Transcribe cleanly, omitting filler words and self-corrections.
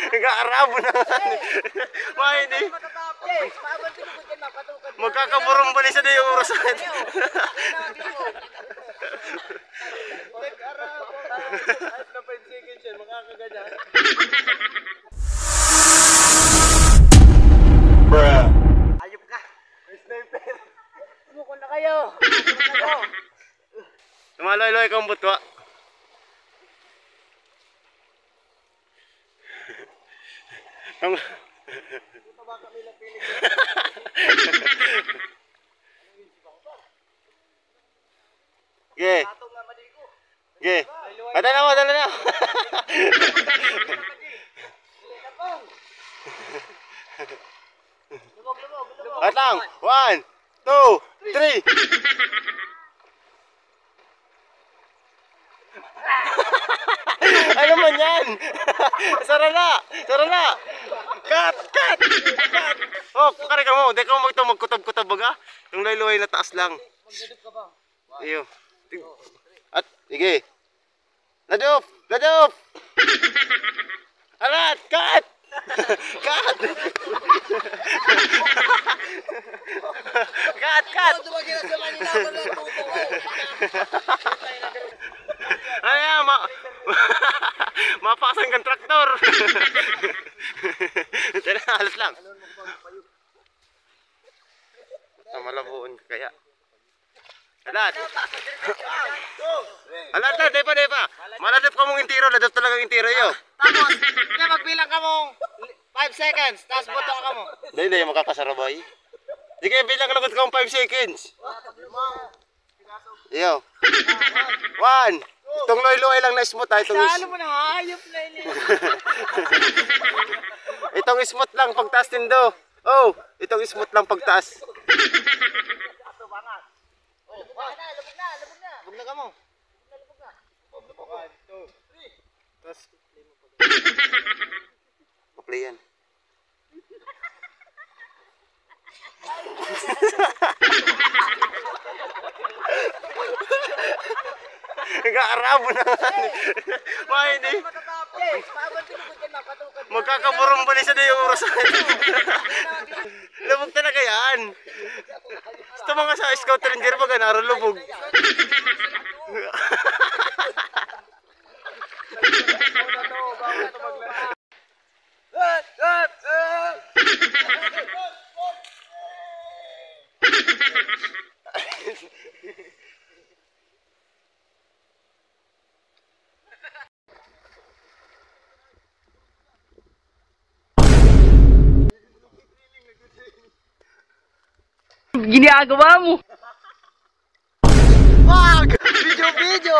Nag-aarabo na nga. Mahin eh. Magkakaburong balisa na yung oras natin. Ayop ka. Sumukon na kayo. Lumaloy-loy kang butwa. Ge. Ge. Dala na. At lang. 1, 2, 3. Ano man yan? Sara na. Cut. Oh, kare ka mo. Hindi ka mo magkutab-kutab baga. Yung layloy na taas lang. Iyo. At, sige. Ladop. Alat, cut. Cut. Ay, mapasan kang traktor. Tara, halos lang. Malabuon kaya. Alat, depa. Maladap ka mong intiro, ladap talagang intiro yo. Tapos, magbilang ka mong 5 seconds, tapos buto ka mo. Hindi, makakasarabay. Di kaya bilang ka kong 5 seconds. Iyo. 1. Itong loy-loy lang na smooth ha. Saan mo na hayop na ini? Itong smooth lang pagtaas tindo. Oh, itong smooth lang pagtaas. Lubog na ka mo. Lubog na. 1, 2, 3. Tapos, play yan. Nag-aarabo na nga. Mahin eh. Magkakaburong balisa na yung oras natin. Lubog talaga yan. Gusto mga sa Scout Ranger baga naroon lubog. Ginagawa mo. Wag! Video!